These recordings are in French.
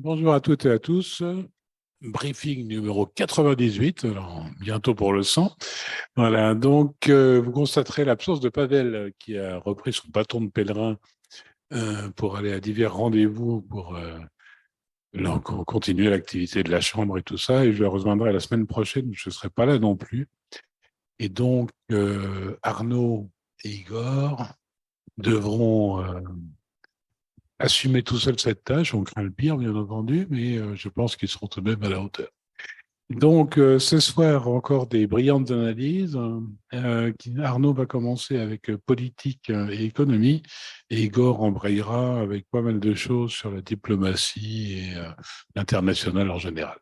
Bonjour à toutes et à tous. Briefing numéro 98, alors bientôt pour le 100. Voilà, donc vous constaterez l'absence de Pavel qui a repris son bâton de pèlerin pour aller à divers rendez-vous pour continuer l'activité de la Chambre et tout ça. Et je le rejoindrai la semaine prochaine, je ne serai pas là non plus. Et donc Arnaud et Igor devront assumer tout seuls cette tâche. On craint le pire, bien entendu, mais je pense qu'ils seront tout de même à la hauteur. Donc, ce soir, encore des brillantes analyses. Arnaud va commencer avec politique et économie, et Igor embrayera avec pas mal de choses sur la diplomatie et l'international en général.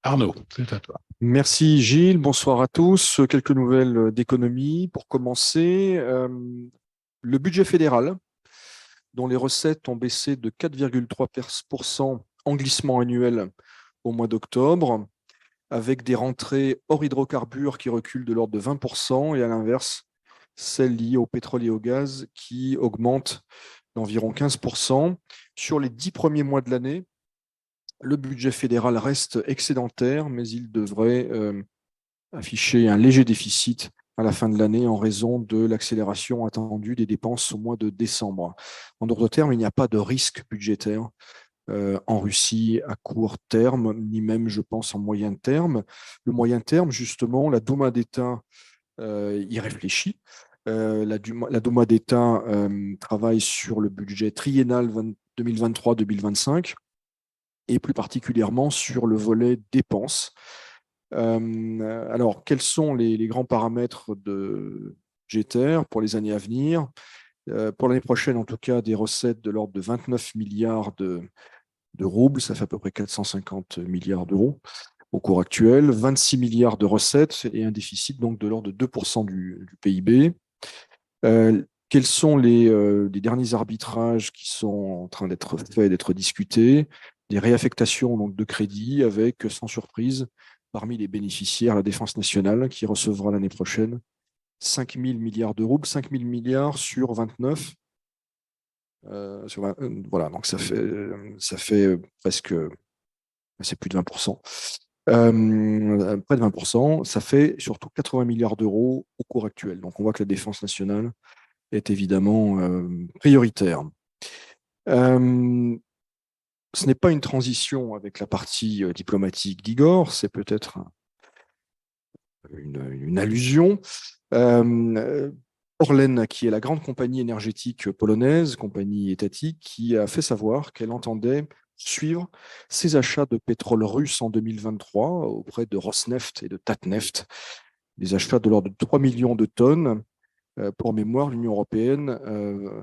Arnaud, c'est à toi. Merci Gilles, bonsoir à tous. Quelques nouvelles d'économie. Pour commencer, le budget fédéral, dont les recettes ont baissé de 4,3% en glissement annuel au mois d'octobre, avec des rentrées hors hydrocarbures qui reculent de l'ordre de 20%, et à l'inverse, celles liées au pétrole et au gaz qui augmentent d'environ 15%. Sur les 10 premiers mois de l'année, le budget fédéral reste excédentaire, mais il devrait afficher un léger déficit à la fin de l'année en raison de l'accélération attendue des dépenses au mois de décembre. En d'autres termes, il n'y a pas de risque budgétaire en Russie à court terme, ni même, je pense, en moyen terme. Le moyen terme, justement, la Douma d'État y réfléchit. La Douma d'État travaille sur le budget triennal 2023-2025 et plus particulièrement sur le volet dépenses. Alors, quels sont les grands paramètres budgétaires pour les années à venir? Pour l'année prochaine, en tout cas, des recettes de l'ordre de 29 milliards de roubles, ça fait à peu près 450 milliards d'euros au cours actuel, 26 milliards de recettes et un déficit donc de l'ordre de 2% du PIB. Quels sont les derniers arbitrages qui sont en train d'être faits, d'être discutés? Des réaffectations donc, de crédits avec, sans surprise, parmi les bénéficiaires, la Défense nationale qui recevra l'année prochaine 5 000 milliards de roubles, 5 000 milliards sur 29. Voilà, donc ça fait presque, c'est plus de 20%. Près de 20%, ça fait surtout 80 milliards d'euros au cours actuel. Donc on voit que la Défense nationale est évidemment prioritaire. Ce n'est pas une transition avec la partie diplomatique d'Igor, c'est peut-être une allusion. Orlen, qui est la grande compagnie énergétique polonaise, compagnie étatique, qui a fait savoir qu'elle entendait suivre ses achats de pétrole russe en 2023 auprès de Rosneft et de Tatneft, des achats de l'ordre de 3 millions de tonnes. Pour mémoire, l'Union européenne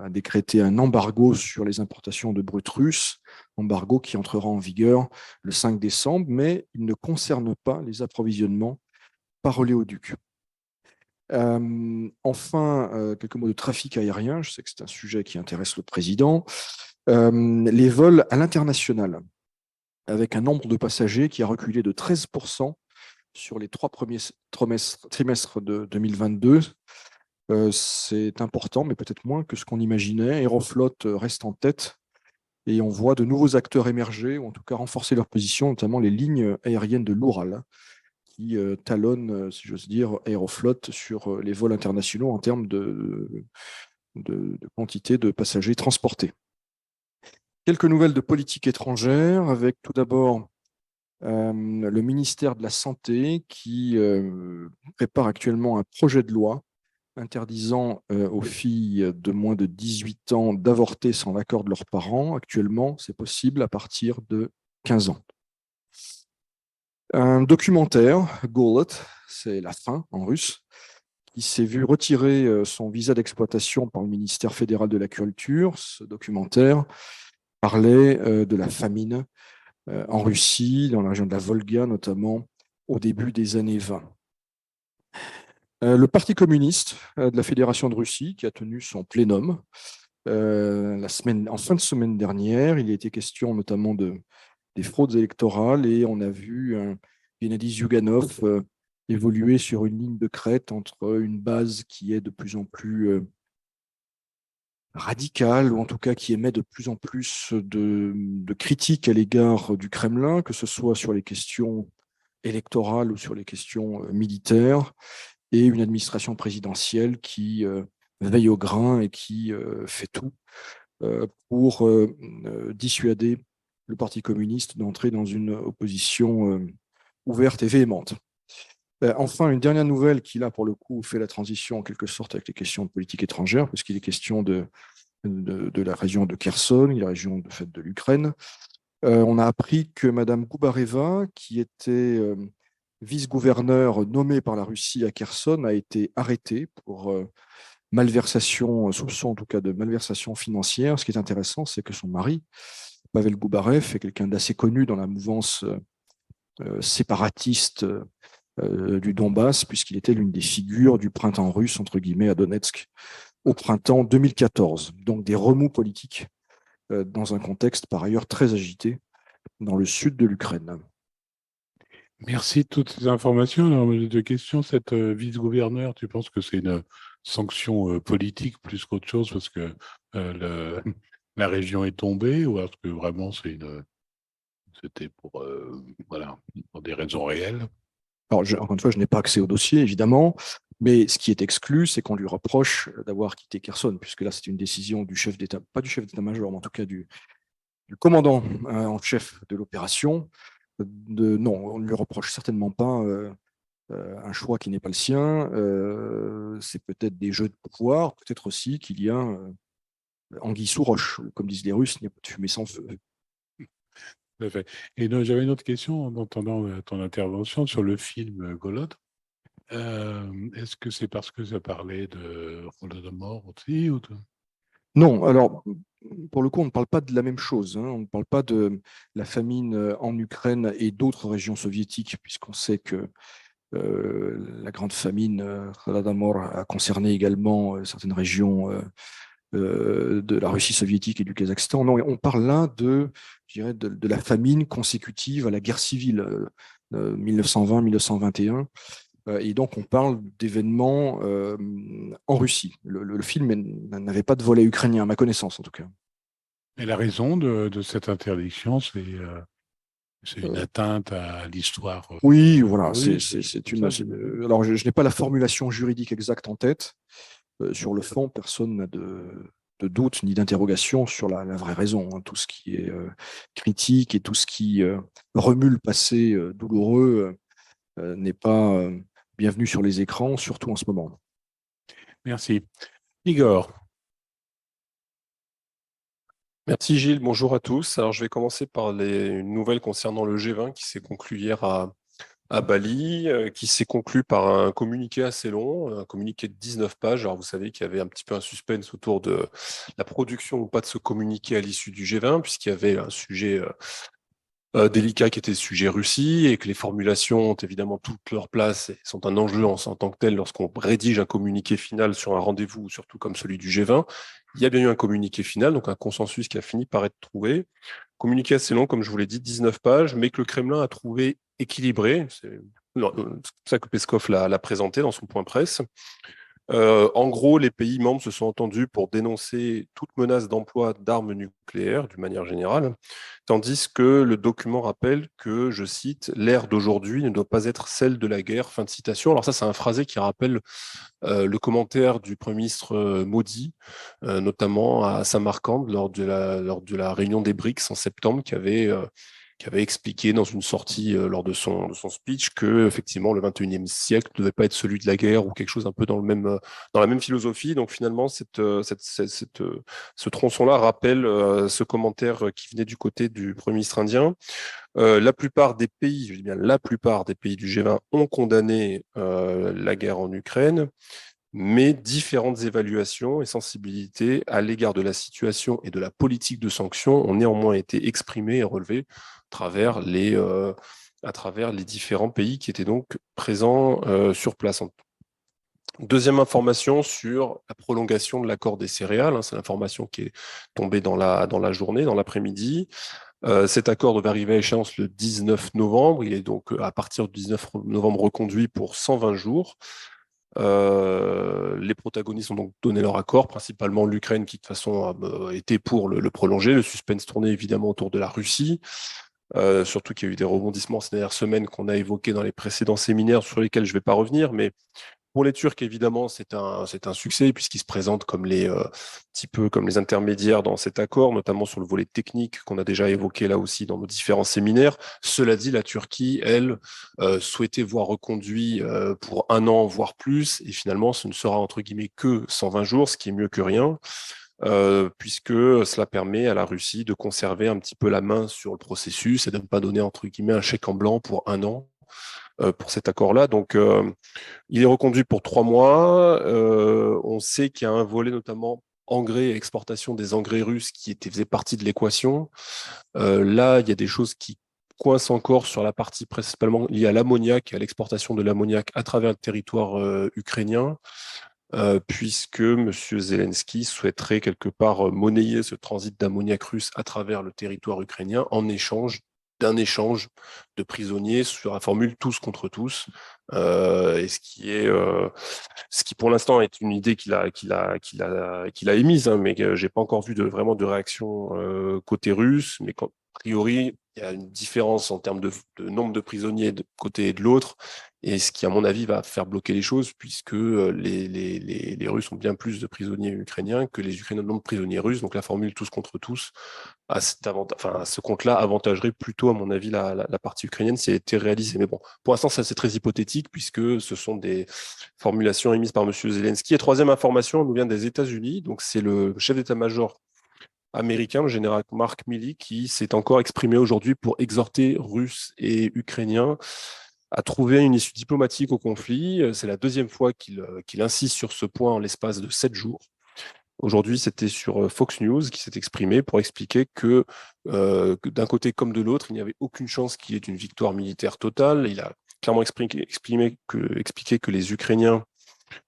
a décrété un embargo sur les importations de brut russe, embargo qui entrera en vigueur le 5 décembre, mais il ne concerne pas les approvisionnements par oléoduc. Enfin, quelques mots de trafic aérien. Je sais que c'est un sujet qui intéresse le président. Les vols à l'international, avec un nombre de passagers qui a reculé de 13% sur les 3 premiers trimestres de 2022. C'est important, mais peut-être moins que ce qu'on imaginait. Aeroflot reste en tête et on voit de nouveaux acteurs émerger, ou en tout cas renforcer leur position, notamment les lignes aériennes de l'Oural, qui talonnent, si j'ose dire, Aeroflot sur les vols internationaux en termes de quantité de passagers transportés. Quelques nouvelles de politique étrangère, avec tout d'abord le ministère de la Santé qui prépare actuellement un projet de loi interdisant aux filles de moins de 18 ans d'avorter sans l'accord de leurs parents. Actuellement, c'est possible à partir de 15 ans. Un documentaire, Golet, c'est la faim en russe, qui s'est vu retirer son visa d'exploitation par le ministère fédéral de la Culture. Ce documentaire parlait de la famine en Russie, dans la région de la Volga notamment, au début des années 20. Le Parti communiste de la Fédération de Russie, qui a tenu son plénum en fin de semaine dernière, il a été question notamment des fraudes électorales et on a vu Gennady Zyuganov évoluer sur une ligne de crête entre une base qui est de plus en plus radical, ou en tout cas qui émet de plus en plus de critiques à l'égard du Kremlin, que ce soit sur les questions électorales ou sur les questions militaires, et une administration présidentielle qui veille au grain et qui fait tout pour dissuader le Parti communiste d'entrer dans une opposition ouverte et véhémente. Enfin, une dernière nouvelle qui, là, pour le coup, fait la transition en quelque sorte avec les questions de politique étrangère, puisqu'il est question de la région de Kherson, la région de fait de l'Ukraine. On a appris que Madame Goubareva, qui était vice-gouverneur nommé par la Russie à Kherson, a été arrêtée pour malversation, soupçon en tout cas de malversation financière. Ce qui est intéressant, c'est que son mari, Pavel Goubarev, est quelqu'un d'assez connu dans la mouvance séparatiste du Donbass, puisqu'il était l'une des figures du printemps russe, entre guillemets, à Donetsk, au printemps 2014. Donc des remous politiques dans un contexte par ailleurs très agité dans le sud de l'Ukraine. Merci de toutes ces informations. Alors, j'ai deux questions. Cette vice-gouverneur, tu penses que c'est une sanction politique plus qu'autre chose parce que la région est tombée, ou est-ce que vraiment c'était voilà, pour des raisons réelles? Alors, encore une fois, je n'ai pas accès au dossier, évidemment, mais ce qui est exclu, c'est qu'on lui reproche d'avoir quitté Kherson, puisque là, c'est une décision du chef d'État, pas du chef d'État-major, mais en tout cas du commandant en chef de l'opération. Non, on ne lui reproche certainement pas un choix qui n'est pas le sien. C'est peut-être des jeux de pouvoir, peut-être aussi qu'il y a anguille sous roche. Comme disent les Russes, il n'y a pas de fumée sans feu. Tout à fait. Et donc, j'avais une autre question en entendant ton intervention sur le film Golod. Est-ce que c'est parce que ça parlait de Holodomor aussi Non, alors, pour le coup, on ne parle pas de la même chose, hein. On ne parle pas de la famine en Ukraine et d'autres régions soviétiques, puisqu'on sait que la grande famine Holodomor a concerné également certaines régions de la Russie soviétique et du Kazakhstan. Non, on parle là je dirais, de la famine consécutive à la guerre civile 1920-1921. Et donc, on parle d'événements en Russie. Le film n'avait pas de volet ukrainien, à ma connaissance en tout cas. Et la raison de cette interdiction, c'est une Euh, atteinte à l'histoire oui, voilà, russe, c'est comme une. ça, j'imagine. Alors, je n'ai pas la formulation juridique exacte en tête. Sur le fond, personne n'a de doute ni d'interrogation sur la vraie raison, hein. Tout ce qui est critique et tout ce qui remue le passé douloureux n'est pas bienvenu sur les écrans, surtout en ce moment. Merci. Igor, Merci Gilles, bonjour à tous. Alors je vais commencer par une nouvelle concernant le G20 qui s'est conclu hier à Bali, qui s'est conclu par un communiqué assez long, un communiqué de 19 pages. Alors vous savez qu'il y avait un petit peu un suspense autour de la production ou pas de ce communiqué à l'issue du G20, puisqu'il y avait un sujet délicat qui était le sujet Russie, et que les formulations ont évidemment toute leur place et sont un enjeu en tant que tel lorsqu'on rédige un communiqué final sur un rendez-vous, surtout comme celui du G20. Il y a bien eu un communiqué final, donc un consensus qui a fini par être trouvé. Communiqué assez long, comme je vous l'ai dit, 19 pages, mais que le Kremlin a trouvé équilibré. C'est comme ça que Peskov l'a présenté dans son point presse. En gros, les pays membres se sont entendus pour dénoncer toute menace d'emploi d'armes nucléaires, d'une manière générale, tandis que le document rappelle que, je cite, l'ère d'aujourd'hui ne doit pas être celle de la guerre. Fin de citation. Alors ça, c'est un phrasé qui rappelle le commentaire du Premier ministre Modi, notamment à Samarcande lors de la réunion des BRICS en septembre, qui avait expliqué dans une sortie lors de son speech que effectivement le 21e siècle ne devait pas être celui de la guerre ou quelque chose un peu dans la même philosophie. Donc finalement, ce tronçon-là rappelle ce commentaire qui venait du côté du Premier ministre indien. La plupart des pays, je dis bien la plupart des pays du G20 ont condamné la guerre en Ukraine, mais différentes évaluations et sensibilités à l'égard de la situation et de la politique de sanctions ont néanmoins été exprimées et relevées à travers les différents pays qui étaient donc présents sur place. Deuxième information sur la prolongation de l'accord des céréales, hein, c'est l'information qui est tombée dans la journée, dans l'après-midi. Cet accord devait arriver à échéance le 19 novembre. Il est donc à partir du 19 novembre reconduit pour 120 jours. Les protagonistes ont donc donné leur accord, principalement l'Ukraine qui de toute façon a été pour le prolonger. Le suspense tournait évidemment autour de la Russie, surtout qu'il y a eu des rebondissements ces dernières semaines qu'on a évoqués dans les précédents séminaires sur lesquels je ne vais pas revenir, mais pour les Turcs, évidemment, c'est un succès puisqu'ils se présentent comme petit peu comme les intermédiaires dans cet accord, notamment sur le volet technique qu'on a déjà évoqué là aussi dans nos différents séminaires. Cela dit, la Turquie, elle, souhaitait voir reconduit pour 1 an, voire plus, et finalement, ce ne sera entre guillemets que 120 jours, ce qui est mieux que rien. Puisque cela permet à la Russie de conserver un petit peu la main sur le processus et de ne pas donner entre guillemets un chèque en blanc pour 1 an pour cet accord-là. Donc, il est reconduit pour 3 mois. On sait qu'il y a un volet notamment engrais et exportation des engrais russes qui faisait partie de l'équation. Là, il y a des choses qui coincent encore sur la partie principalement liée à l'ammoniac et à l'exportation de l'ammoniac à travers le territoire ukrainien. Puisque M. Zelensky souhaiterait quelque part monnayer ce transit d'ammoniac russe à travers le territoire ukrainien en échange d'un échange de prisonniers sur la formule tous contre tous, et ce qui pour l'instant est une idée qu'il a émise, hein, mais j'ai pas encore vu vraiment de réaction côté russe, mais a priori il y a une différence en termes de nombre de prisonniers de côté et de l'autre, et ce qui, à mon avis, va faire bloquer les choses, puisque les Russes ont bien plus de prisonniers ukrainiens que les Ukrainiens n'ont de prisonniers russes. Donc la formule tous contre tous, à ce compte-là, avantagerait plutôt, à mon avis, la partie ukrainienne si elle était réalisée. Mais bon, pour l'instant, ça c'est très hypothétique, puisque ce sont des formulations émises par M. Zelensky. Et troisième information, elle nous vient des États-Unis. Donc c'est le chef d'état-major américain, le général Mark Milley, qui s'est encore exprimé aujourd'hui pour exhorter Russes et Ukrainiens à trouver une issue diplomatique au conflit. C'est la deuxième fois qu'il insiste sur ce point en l'espace de 7 jours. Aujourd'hui, c'était sur Fox News qui s'est exprimé pour expliquer que d'un côté comme de l'autre, il n'y avait aucune chance qu'il y ait une victoire militaire totale. Il a clairement expliqué que les Ukrainiens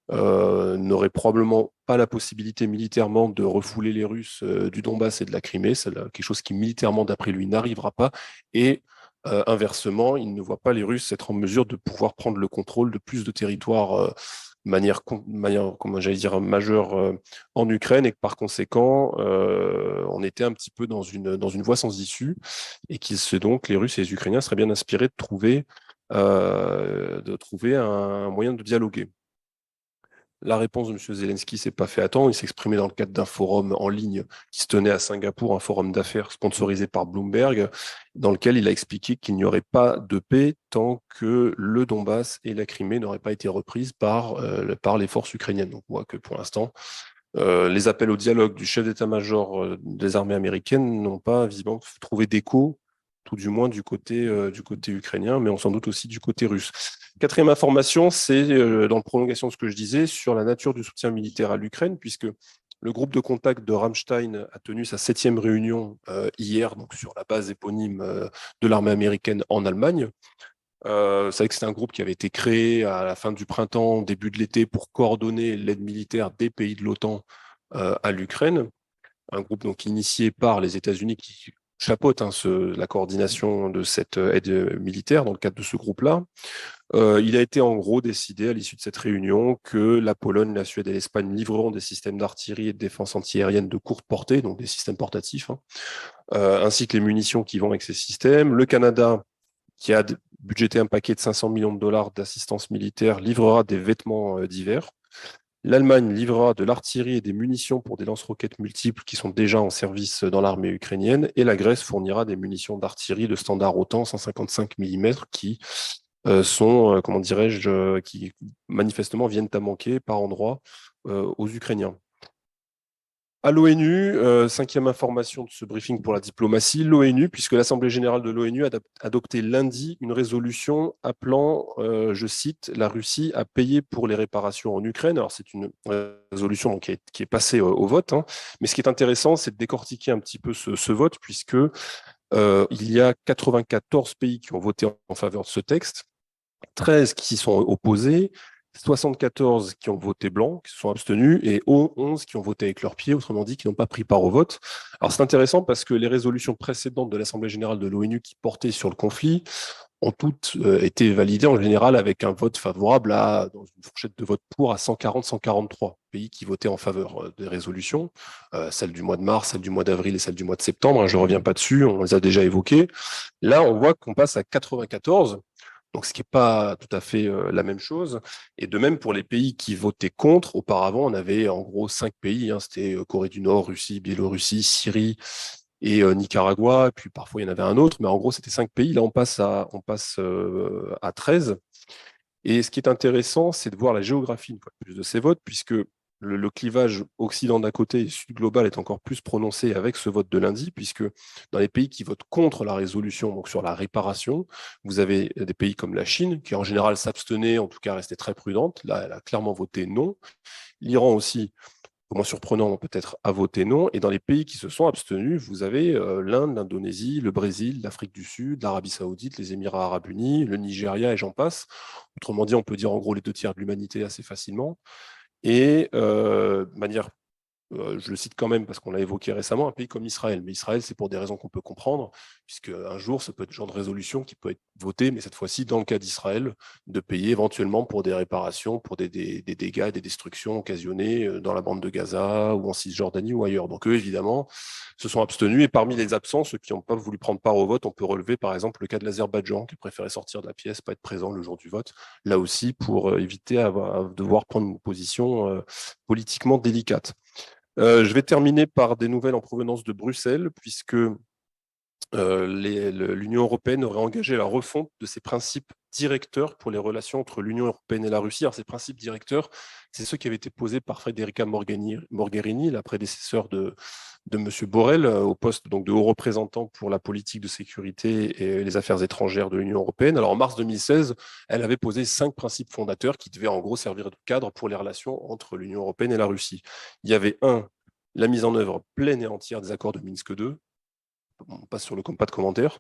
n'aurait probablement pas la possibilité militairement de refouler les Russes du Donbass et de la Crimée. C'est quelque chose qui militairement, d'après lui, n'arrivera pas. Et inversement, il ne voit pas les Russes être en mesure de pouvoir prendre le contrôle de plus de territoires manière, comment j'allais dire, majeure en Ukraine, et que par conséquent, on était un petit peu dans une voie sans issue, et donc les Russes et les Ukrainiens seraient bien inspirés de trouver un moyen de dialoguer. La réponse de M. Zelensky s'est pas fait attendre. Il s'est exprimé dans le cadre d'un forum en ligne qui se tenait à Singapour, un forum d'affaires sponsorisé par Bloomberg, dans lequel il a expliqué qu'il n'y aurait pas de paix tant que le Donbass et la Crimée n'auraient pas été reprises par les forces ukrainiennes. Donc on voit que pour l'instant, les appels au dialogue du chef d'état-major des armées américaines n'ont pas visiblement trouvé d'écho, tout du moins du côté ukrainien, mais on s'en doute aussi du côté russe. Quatrième information, c'est dans la prolongation de ce que je disais sur la nature du soutien militaire à l'Ukraine, puisque le groupe de contact de Ramstein a tenu sa 7e réunion hier, donc sur la base éponyme de l'armée américaine en Allemagne. Vous savez que c'est un groupe qui avait été créé à la fin du printemps, début de l'été, pour coordonner l'aide militaire des pays de l'OTAN à l'Ukraine. Un groupe donc initié par les États-Unis qui chapeaute la coordination de cette aide militaire dans le cadre de ce groupe-là. Il a été en gros décidé à l'issue de cette réunion que la Pologne, la Suède et l'Espagne livreront des systèmes d'artillerie et de défense antiaérienne de courte portée, donc des systèmes portatifs, ainsi que les munitions qui vont avec ces systèmes. Le Canada, qui a budgété un paquet de 500 millions de dollars d'assistance militaire, livrera des vêtements d'hiver. L'Allemagne livrera de l'artillerie et des munitions pour des lance-roquettes multiples qui sont déjà en service dans l'armée ukrainienne. Et la Grèce fournira des munitions d'artillerie de standard OTAN 155 mm qui sont, comment dirais-je, qui manifestement viennent à manquer par endroits aux Ukrainiens. À l'ONU, 5e information de ce briefing pour la diplomatie, l'ONU, puisque l'Assemblée générale de l'ONU a adopté lundi une résolution appelant, je cite, la Russie à payer pour les réparations en Ukraine. Alors c'est une résolution donc, qui est passée au vote, mais ce qui est intéressant, c'est de décortiquer un petit peu ce vote, puisque il y a 94 pays qui ont voté en faveur de ce texte, 13 qui s'y sont opposés, 74 qui ont voté blanc, qui se sont abstenus, et 11 qui ont voté avec leurs pieds, autrement dit, qui n'ont pas pris part au vote. Alors c'est intéressant parce que les résolutions précédentes de l'Assemblée générale de l'ONU qui portaient sur le conflit ont toutes été validées en général avec un vote favorable dans une fourchette de vote pour à 140-143 pays qui votaient en faveur des résolutions, celles du mois de mars, celles du mois d'avril et celles du mois de septembre. Hein, je ne reviens pas dessus, on les a déjà évoquées. Là, on voit qu'on passe à 94. Donc, ce qui n'est pas tout à fait la même chose. Et de même, pour les pays qui votaient contre, auparavant, on avait en gros 5 pays. Hein, c'était Corée du Nord, Russie, Biélorussie, Syrie et Nicaragua. Et puis parfois, il y en avait un autre. Mais en gros, c'était 5 pays. Là, on passe à 13. Et ce qui est intéressant, c'est de voir la géographie une fois de plus de ces votes, puisque le clivage Occident d'un côté et Sud global est encore plus prononcé avec ce vote de lundi, puisque dans les pays qui votent contre la résolution, donc sur la réparation, vous avez des pays comme la Chine, qui en général s'abstenait, en tout cas restait très prudente. Là, elle a clairement voté non. L'Iran aussi, moins surprenant peut-être, a voté non. Et dans les pays qui se sont abstenus, vous avez l'Inde, l'Indonésie, le Brésil, l'Afrique du Sud, l'Arabie saoudite, les Émirats arabes unis, le Nigeria et j'en passe. Autrement dit, on peut dire en gros les 2 tiers de l'humanité assez facilement. Et de manière, je le cite quand même parce qu'on l'a évoqué récemment, un pays comme Israël. Mais Israël, c'est pour des raisons qu'on peut comprendre, puisque un jour, ça peut être le genre de résolution qui peut être votée, mais cette fois-ci, dans le cas d'Israël, de payer éventuellement pour des réparations, pour des dégâts et des destructions occasionnés dans la bande de Gaza ou en Cisjordanie ou ailleurs. Donc eux, évidemment, se sont abstenus. Et parmi les absents, ceux qui n'ont pas voulu prendre part au vote, on peut relever par exemple le cas de l'Azerbaïdjan, qui préférait sortir de la pièce, pas être présent le jour du vote, là aussi pour éviter à devoir prendre une position politiquement délicate. Je vais terminer par des nouvelles en provenance de Bruxelles, puisque l'Union européenne aurait engagé la refonte de ses principes directeurs pour les relations entre l'Union européenne et la Russie. Alors, ces principes directeurs, c'est ceux qui avaient été posés par Federica Mogherini, la prédécesseur de M. Borrell, au poste donc, de haut représentant pour la politique de sécurité et les affaires étrangères de l'Union européenne. Alors, en mars 2016, elle avait posé 5 principes fondateurs qui devaient en gros servir de cadre pour les relations entre l'Union européenne et la Russie. Il y avait la mise en œuvre pleine et entière des accords de Minsk II. On passe sur le pas de commentaires.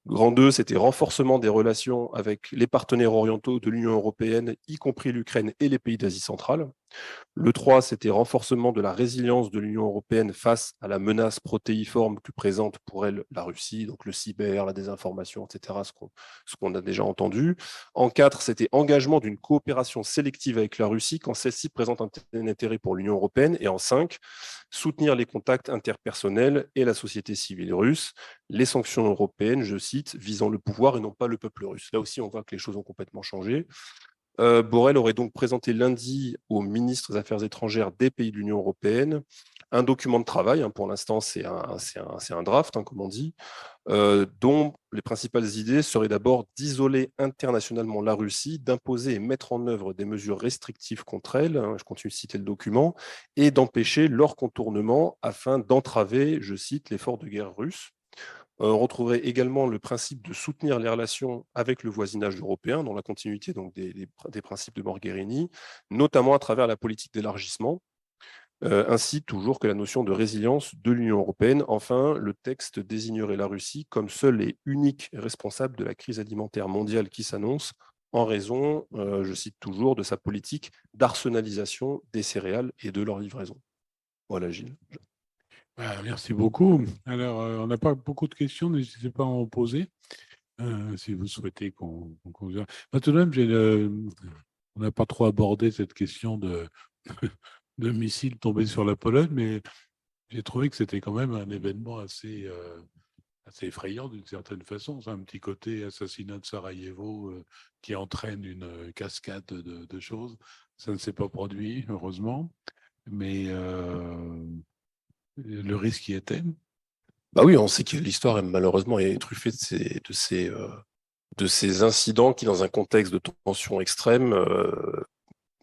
Grand 2, c'était renforcement des relations avec les partenaires orientaux de l'Union européenne, y compris l'Ukraine et les pays d'Asie centrale. Le 3, c'était renforcement de la résilience de l'Union européenne face à la menace protéiforme que présente pour elle la Russie, donc le cyber, la désinformation, etc., ce qu'on a déjà entendu. En 4, c'était engagement d'une coopération sélective avec la Russie quand celle-ci présente un intérêt pour l'Union européenne. Et en 5, soutenir les contacts interpersonnels et la société civile russe. Les sanctions européennes, je cite, visant le pouvoir et non pas le peuple russe. Là aussi, on voit que les choses ont complètement changé. Borrell aurait donc présenté lundi aux ministres des Affaires étrangères des pays de l'Union européenne un document de travail, hein, pour l'instant c'est un draft, hein, comme on dit, dont les principales idées seraient d'abord d'isoler internationalement la Russie, d'imposer et mettre en œuvre des mesures restrictives contre elle, hein, je continue de citer le document, et d'empêcher leur contournement afin d'entraver, je cite, l'effort de guerre russe. On retrouverait également le principe de soutenir les relations avec le voisinage européen, dans la continuité donc, des principes de Mogherini, notamment à travers la politique d'élargissement, ainsi toujours que la notion de résilience de l'Union européenne. Enfin, le texte désignerait la Russie comme seul et unique responsable de la crise alimentaire mondiale qui s'annonce, en raison, je cite toujours, de sa politique d'arsenalisation des céréales et de leur livraison. Voilà, Gilles. Merci beaucoup. Alors, on n'a pas beaucoup de questions, n'hésitez pas à en poser si vous souhaitez qu'on conduise. Tout de même, on n'a pas trop abordé cette question de missiles tombés sur la Pologne, mais j'ai trouvé que c'était quand même un événement assez effrayant d'une certaine façon. C'est un petit côté assassinat de Sarajevo qui entraîne une cascade de choses. Ça ne s'est pas produit, heureusement, mais le risque y était. Bah oui, on sait que l'histoire malheureusement est truffée de ces incidents qui, dans un contexte de tension extrême,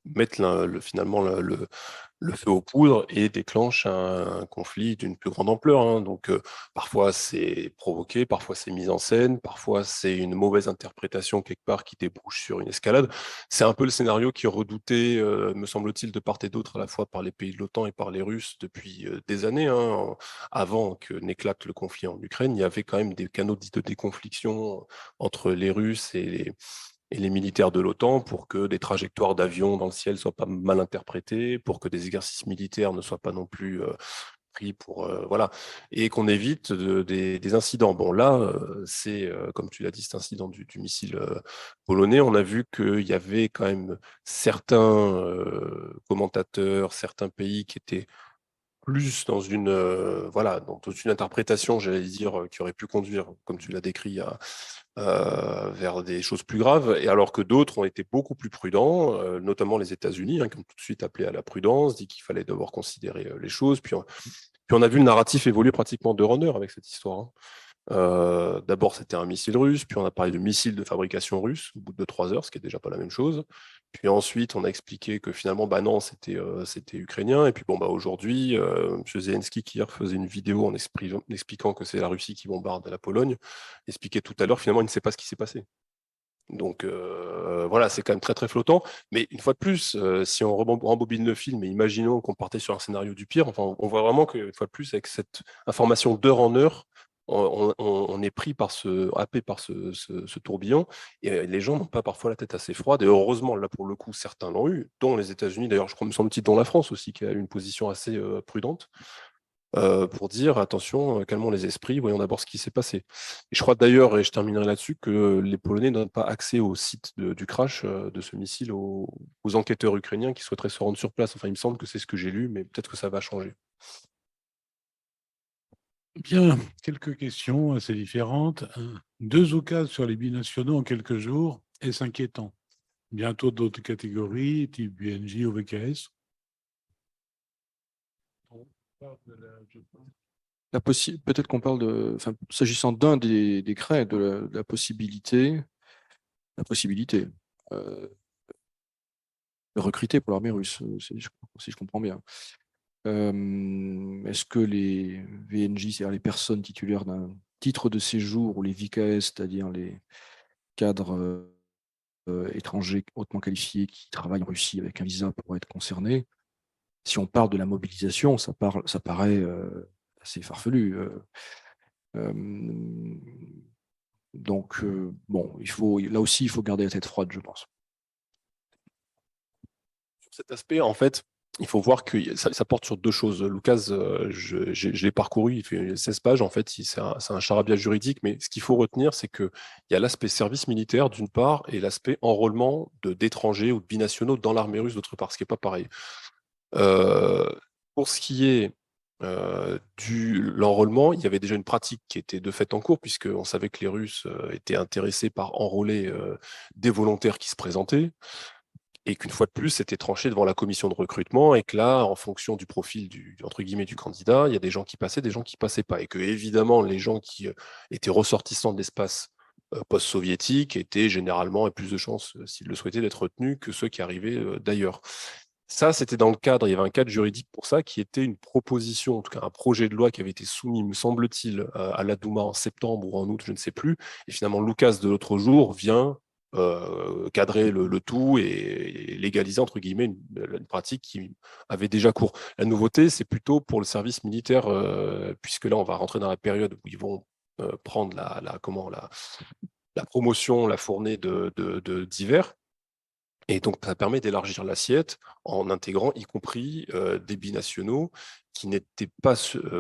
mettent finalement le feu aux poudres et déclenchent un conflit d'une plus grande ampleur. Hein. Donc, parfois, c'est provoqué, parfois, c'est mis en scène, parfois, c'est une mauvaise interprétation quelque part qui débouche sur une escalade. C'est un peu le scénario qui est redouté, me semble-t-il, de part et d'autre, à la fois par les pays de l'OTAN et par les Russes depuis des années. Hein. Avant que n'éclate le conflit en Ukraine, il y avait quand même des canaux de déconfliction entre les Russes et les militaires de l'OTAN pour que des trajectoires d'avions dans le ciel ne soient pas mal interprétées, pour que des exercices militaires ne soient pas non plus pris pour voilà, et qu'on évite des incidents. Bon là, c'est comme tu l'as dit, cet incident du missile polonais. On a vu qu'il y avait quand même certains commentateurs, certains pays qui étaient plus dans une voilà, dans toute une interprétation, j'allais dire, qui aurait pu conduire, comme tu l'as décrit, vers des choses plus graves, et alors que d'autres ont été beaucoup plus prudents, notamment les États-Unis, qui ont tout de suite appelé à la prudence, dit qu'il fallait d'abord considérer les choses. Puis on a vu le narratif évoluer pratiquement d'heure en heure avec cette histoire. D'abord, c'était un missile russe, puis on a parlé de missiles de fabrication russe au bout de 3 heures, ce qui est déjà pas la même chose. Puis ensuite, on a expliqué que finalement, bah non, c'était ukrainien. Et puis bon, bah aujourd'hui, M. Zelensky, qui hier faisait une vidéo en expliquant que c'est la Russie qui bombarde la Pologne, expliquait tout à l'heure, finalement, il ne sait pas ce qui s'est passé. Donc voilà, c'est quand même très très flottant. Mais une fois de plus, si on rembobine le film et imaginons qu'on partait sur un scénario du pire, enfin, on voit vraiment qu'une fois de plus, avec cette information d'heure en heure, on est pris happé par ce tourbillon, et les gens n'ont pas parfois la tête assez froide. Et heureusement, là pour le coup, certains l'ont eu, dont les États-Unis, d'ailleurs, je crois, me semble-t-il, dont la France aussi, qui a eu une position assez prudente. Pour dire attention, calmons les esprits, voyons d'abord ce qui s'est passé. Et je crois d'ailleurs, et je terminerai là-dessus, que les Polonais ne donnent pas accès au site du crash de ce missile aux enquêteurs ukrainiens qui souhaiteraient se rendre sur place. Enfin, il me semble que c'est ce que j'ai lu, mais peut-être que ça va changer. Bien, quelques questions assez différentes. 2 occasions sur les binationaux en quelques jours, est-ce inquiétant? Bientôt d'autres catégories, type BNJ ou VKS? Peut-être qu'on parle de, enfin, s'agissant d'un des décrets, de la possibilité euh, de recruter pour l'armée russe, si je comprends bien. Est-ce que les VNJ, c'est-à-dire les personnes titulaires d'un titre de séjour, ou les VKS, c'est-à-dire les cadres étrangers hautement qualifiés qui travaillent en Russie avec un visa, pourraient être concernés? Si on parle de la mobilisation, ça paraît assez farfelu. Euh, donc, bon, là aussi, il faut garder la tête froide, je pense. Sur cet aspect, en fait, il faut voir que ça porte sur 2 choses. Lucas, je l'ai parcouru, il fait 16 pages. En fait, c'est un charabia juridique, mais ce qu'il faut retenir, c'est qu'il y a l'aspect service militaire, d'une part, et l'aspect enrôlement d'étrangers ou de binationaux dans l'armée russe, d'autre part, ce qui n'est pas pareil. Pour ce qui est l'enrôlement, il y avait déjà une pratique qui était de fait en cours, puisqu'on savait que les Russes étaient intéressés par enrôler des volontaires qui se présentaient, et qu'une fois de plus, c'était tranché devant la commission de recrutement, et que là, en fonction du profil entre guillemets, du candidat, il y a des gens qui passaient, des gens qui passaient pas, et que évidemment, les gens qui étaient ressortissants de l'espace post-soviétique étaient généralement, et plus de chances, s'ils le souhaitaient, d'être retenus que ceux qui arrivaient d'ailleurs. Ça, c'était dans le cadre, il y avait un cadre juridique pour ça, qui était une proposition, en tout cas un projet de loi qui avait été soumis, me semble-t-il, à la Douma en septembre ou en août, je ne sais plus. Et finalement, Lucas, de l'autre jour, vient cadrer le tout et légaliser, entre guillemets, une pratique qui avait déjà cours. La nouveauté, c'est plutôt pour le service militaire, puisque là, on va rentrer dans la période où ils vont prendre la promotion, la fournée d'hiver. Et donc, ça permet d'élargir l'assiette en intégrant, y compris des binationaux qui n'étaient pas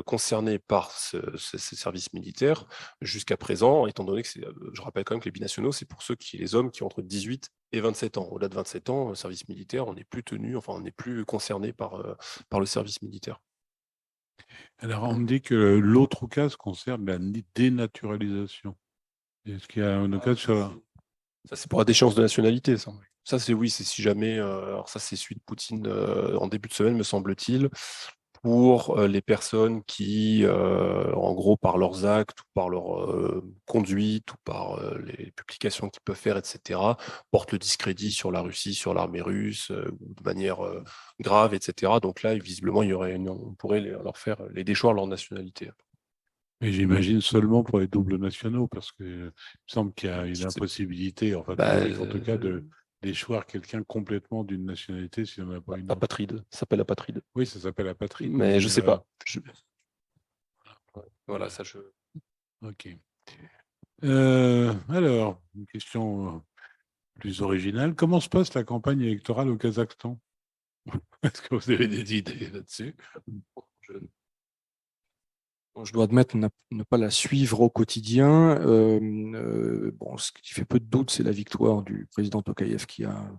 concernés par ces services militaires jusqu'à présent, étant donné que je rappelle quand même que les binationaux, c'est pour les hommes qui ont entre 18 et 27 ans. Au-delà de 27 ans, le service militaire, on n'est plus tenu, enfin, on n'est plus concerné par le service militaire. Alors, on me dit que l'autre cas concerne la dénaturalisation. Est-ce qu'il y a un cas sur... Ça, c'est pour la déchéance de nationalité, ça. Ça, c'est si jamais, alors ça, c'est suite Poutine en début de semaine, me semble-t-il, pour les personnes qui, en gros, par leurs actes, ou par leur conduite, ou par les publications qu'ils peuvent faire, etc., portent le discrédit sur la Russie, sur l'armée russe, ou de manière grave, etc. Donc là, visiblement, on pourrait leur faire les déchoir leur nationalité. Mais j'imagine seulement pour les doubles nationaux, parce que il me semble qu'il y a une impossibilité, enfin théorique en tout cas, d'échoir quelqu'un complètement d'une nationalité s'il n'y en a pas une autre. Apatride, ça s'appelle apatride. Oui, ça s'appelle apatride. Mais je ne sais pas. Voilà, ça je... Ok. Alors, une question plus original. Comment se passe la campagne électorale au Kazakhstan? Est-ce que vous avez des idées là-dessus? Je dois admettre ne pas la suivre au quotidien. Bon, ce qui fait peu de doute, c'est la victoire du président Tokayev qui a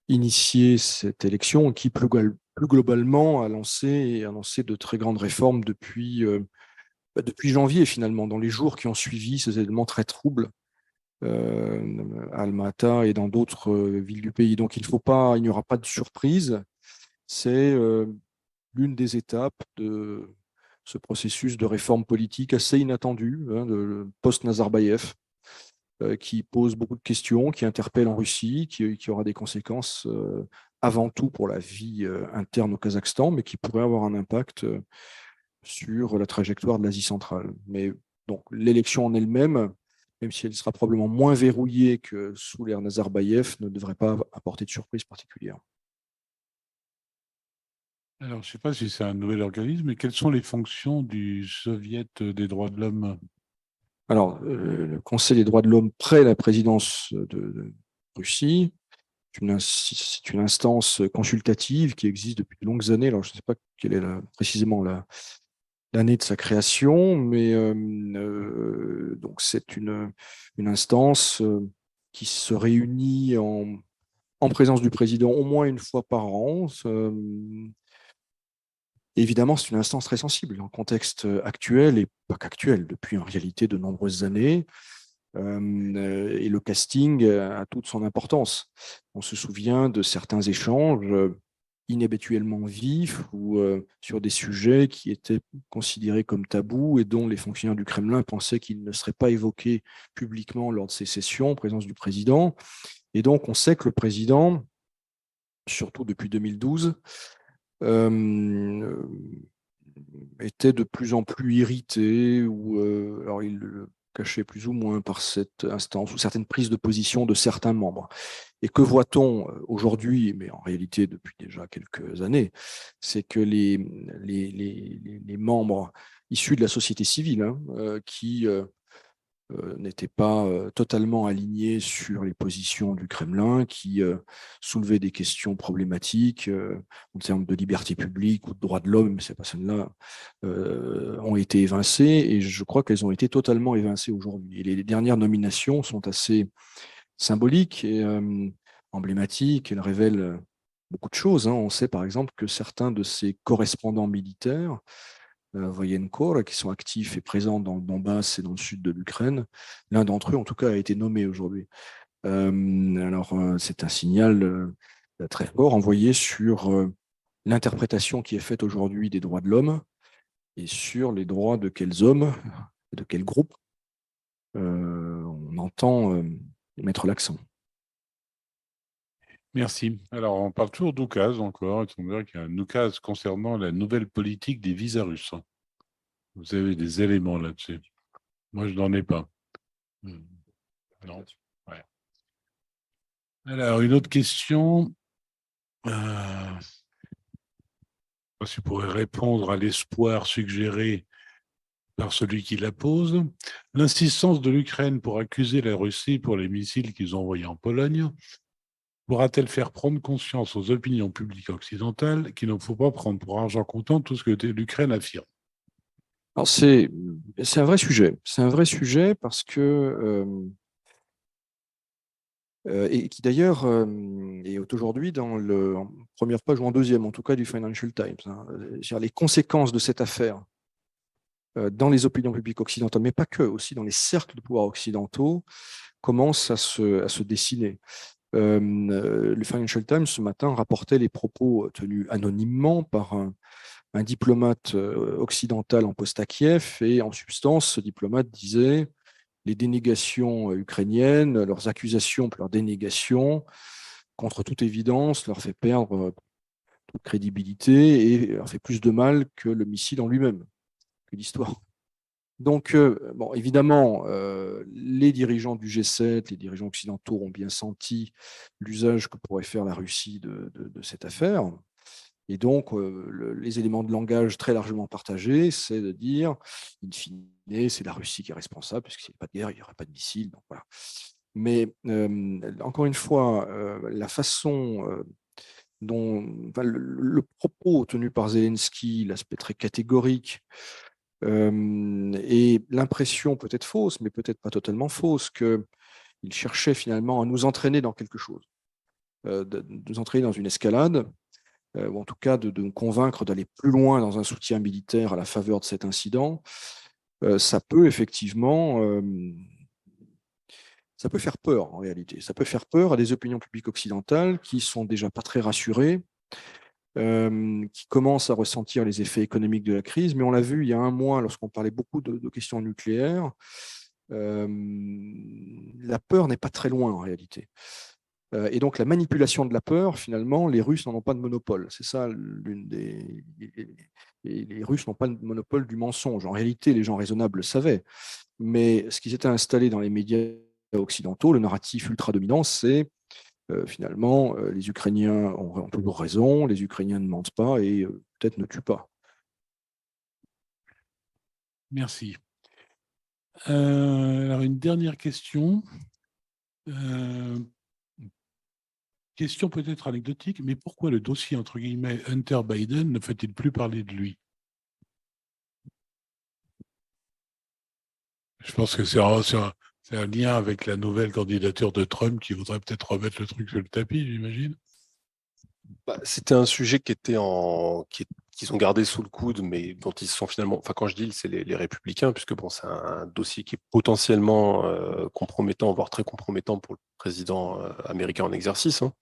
initié cette élection, qui plus globalement a annoncé de très grandes réformes depuis janvier, finalement, dans les jours qui ont suivi ces événements très troubles à Almaty et dans d'autres villes du pays. Donc il n'y aura pas de surprise. C'est l'une des étapes de ce processus de réforme politique assez inattendu, de post-Nazarbayev, qui pose beaucoup de questions, qui interpelle en Russie, qui aura des conséquences avant tout pour la vie interne au Kazakhstan, mais qui pourrait avoir un impact sur la trajectoire de l'Asie centrale. Mais donc l'élection en elle-même, même si elle sera probablement moins verrouillée que sous l'ère Nazarbayev, ne devrait pas apporter de surprise particulière. Alors, je ne sais pas si c'est un nouvel organisme, mais quelles sont les fonctions du Soviet des droits de l'homme? Alors, le Conseil des droits de l'homme près la présidence de Russie, c'est une instance consultative qui existe depuis de longues années. Alors, je ne sais pas quelle est précisément l'année de sa création, mais donc c'est une instance qui se réunit en présence du président au moins une fois par an. Évidemment, c'est une instance très sensible dans le contexte actuel, et pas qu'actuel, depuis en réalité de nombreuses années. Et le casting a toute son importance. On se souvient de certains échanges inhabituellement vifs ou sur des sujets qui étaient considérés comme tabous et dont les fonctionnaires du Kremlin pensaient qu'ils ne seraient pas évoqués publiquement lors de ces sessions en présence du président. Et donc, on sait que le président, surtout depuis 2012, était de plus en plus irrité, ou alors il le cachait plus ou moins par cette instance ou certaines prises de position de certains membres. Et que voit-on aujourd'hui, mais en réalité depuis déjà quelques années, c'est que les membres issus de la société civile, qui n'étaient pas totalement alignés sur les positions du Kremlin, qui soulevaient des questions problématiques en termes de liberté publique ou de droits de l'homme, mais ces personnes-là ont été évincées, et je crois qu'elles ont été totalement évincées aujourd'hui. Et les dernières nominations sont assez symboliques et emblématiques. Elles révèlent beaucoup de choses. On sait par exemple que certains de ces correspondants militaires Voyenko, qui sont actifs et présents dans le Donbass et dans le sud de l'Ukraine. L'un d'entre eux, en tout cas, a été nommé aujourd'hui. C'est un signal très fort envoyé sur l'interprétation qui est faite aujourd'hui des droits de l'homme et sur les droits de quels hommes, de quels groupes on entend mettre l'accent. Merci. Alors, on parle toujours d'oukase encore. Il semblerait qu'il y a un oukase concernant la nouvelle politique des visas russes. Vous avez des éléments là-dessus? Moi, je n'en ai pas. Non. Ouais. Alors, une autre question. Je ne sais pas si vous pourrez répondre à l'espoir suggéré par celui qui la pose. L'insistance de l'Ukraine pour accuser la Russie pour les missiles qu'ils ont envoyés en Pologne pourra-t-elle faire prendre conscience aux opinions publiques occidentales qu'il ne faut pas prendre pour argent comptant tout ce que l'Ukraine affirme? Alors c'est un vrai sujet. C'est un vrai sujet parce que et qui d'ailleurs est aujourd'hui en première page ou en deuxième, en tout cas, du Financial Times. Les conséquences de cette affaire dans les opinions publiques occidentales, mais pas que, aussi dans les cercles de pouvoir occidentaux, commencent à se dessiner. Le Financial Times, ce matin, rapportait les propos tenus anonymement par un diplomate occidental en poste à Kiev, et en substance, ce diplomate disait: les dénégations ukrainiennes, leurs accusations pour leurs dénégations, contre toute évidence, leur fait perdre toute crédibilité et leur fait plus de mal que le missile en lui-même, que l'histoire. Donc, bon, évidemment, les dirigeants du G7, les dirigeants occidentaux ont bien senti l'usage que pourrait faire la Russie de cette affaire. Et donc, les éléments de langage très largement partagés, c'est de dire, in fine, c'est la Russie qui est responsable, parce que s'il n'y a pas de guerre, il n'y aura pas de missiles. Donc, voilà. Mais encore une fois, la façon dont le propos tenu par Zelensky, l'aspect très catégorique, et l'impression peut-être fausse, mais peut-être pas totalement fausse, qu'il cherchait finalement à nous entraîner dans quelque chose, de nous entraîner dans une escalade, ou en tout cas de nous convaincre d'aller plus loin dans un soutien militaire à la faveur de cet incident. Ça peut effectivement ça peut faire peur en réalité. Ça peut faire peur à des opinions publiques occidentales qui sont déjà pas très rassurées, qui commencent à ressentir les effets économiques de la crise. Mais on l'a vu il y a un mois, lorsqu'on parlait beaucoup de questions nucléaires, la peur n'est pas très loin en réalité. Et donc la manipulation de la peur, finalement, les Russes n'en ont pas de monopole. C'est ça l'une des. Les Russes n'ont pas de monopole du mensonge. En réalité, les gens raisonnables le savaient. Mais ce qui s'était installé dans les médias occidentaux, le narratif ultra-dominant, c'est finalement les Ukrainiens ont toujours raison, les Ukrainiens ne mentent pas et peut-être ne tuent pas. Merci. Alors, une dernière question. Question peut-être anecdotique, mais pourquoi le dossier, entre guillemets, Hunter Biden ne fait-il plus parler de lui? Je pense que c'est un lien avec la nouvelle candidature de Trump qui voudrait peut-être remettre le truc sur le tapis, j'imagine. C'était un sujet qu'ils ont gardé sous le coude, mais dont ils sont finalement. Enfin, quand je dis, c'est les républicains, puisque bon, c'est un dossier qui est potentiellement compromettant, voire très compromettant pour le président américain en exercice, hein,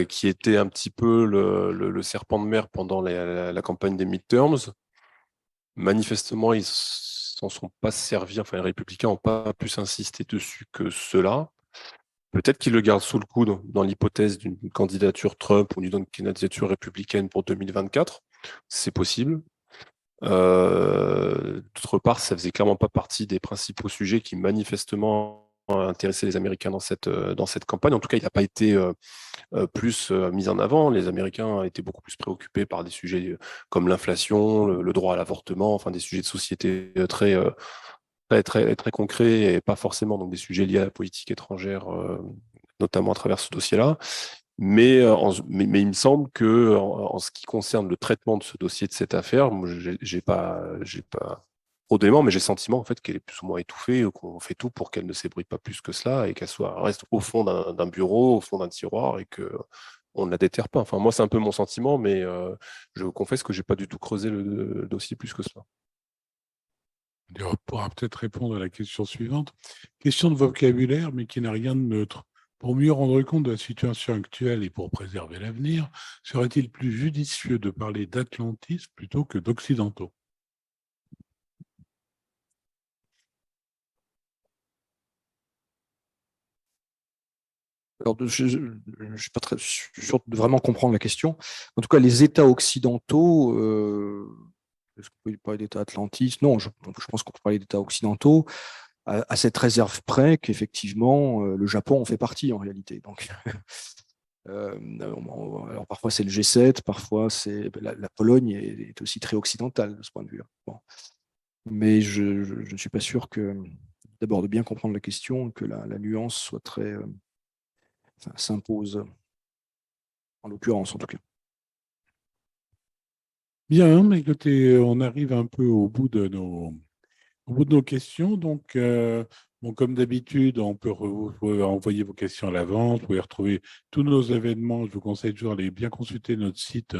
qui était un petit peu le serpent de mer pendant la campagne des midterms. Manifestement, ils s'en sont pas servis. Enfin, les républicains n'ont pas plus insisté dessus que cela. Peut-être qu'ils le gardent sous le coude dans l'hypothèse d'une candidature Trump ou d'une candidature républicaine pour 2024. C'est possible. D'autre part, ça faisait clairement pas partie des principaux sujets qui manifestement intéressaient les Américains dans cette campagne. En tout cas, il n'a pas été plus mis en avant. Les Américains étaient beaucoup plus préoccupés par des sujets comme l'inflation, le droit à l'avortement, enfin des sujets de société très concrets et pas forcément donc des sujets liés à la politique étrangère, notamment à travers ce dossier-là. Mais il me semble que en ce qui concerne le traitement de ce dossier, de cette affaire, moi, j'ai pas trop d'éléments, mais j'ai le sentiment en fait qu'elle est plus ou moins étouffée, qu'on fait tout pour qu'elle ne s'ébruite pas plus que cela et qu'elle reste au fond d'un bureau, au fond d'un tiroir et que on ne la déterre pas. Enfin, moi, c'est un peu mon sentiment, mais je confesse que j'ai pas du tout creusé le dossier plus que cela. On pourra peut-être répondre à la question suivante. Question de vocabulaire, mais qui n'a rien de neutre. Pour mieux rendre compte de la situation actuelle et pour préserver l'avenir, serait-il plus judicieux de parler d'atlantisme plutôt que d'occidentaux? Alors, je ne suis pas très sûr de vraiment comprendre la question. En tout cas, les États occidentaux, est-ce qu'on peut parler d'États atlantistes? Non, je pense qu'on peut parler d'États occidentaux, à cette réserve près qu'effectivement, le Japon en fait partie en réalité. Donc, alors parfois c'est le G7, parfois c'est la Pologne est aussi très occidentale de ce point de vue-là. Bon. Mais je ne suis pas sûr que, d'abord, de bien comprendre la question, que la nuance soit très, s'impose, en l'occurrence en tout cas. Bien, mais écoutez, on arrive un peu au bout de nos questions. Donc, bon, comme d'habitude, vous pouvez envoyer vos questions à l'avance. Vous pouvez retrouver tous nos événements. Je vous conseille toujours d'aller bien consulter notre site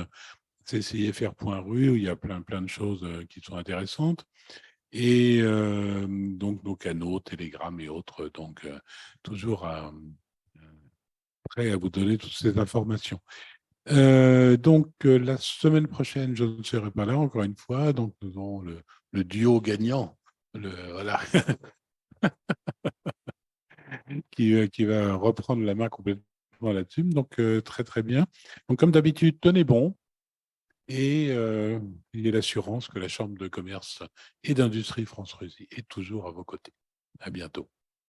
ccifr.ru où il y a plein de choses qui sont intéressantes. Et donc, nos canaux, Telegram et autres. Donc, toujours prêt à vous donner toutes ces informations. Donc, la semaine prochaine, je ne serai pas là, encore une fois. Donc, nous aurons le duo gagnant, voilà, qui va reprendre la main complètement là-dessus. Donc, très bien. Donc, comme d'habitude, tenez bon et ayez l'assurance que la Chambre de commerce et d'industrie France-Russie est toujours à vos côtés. À bientôt.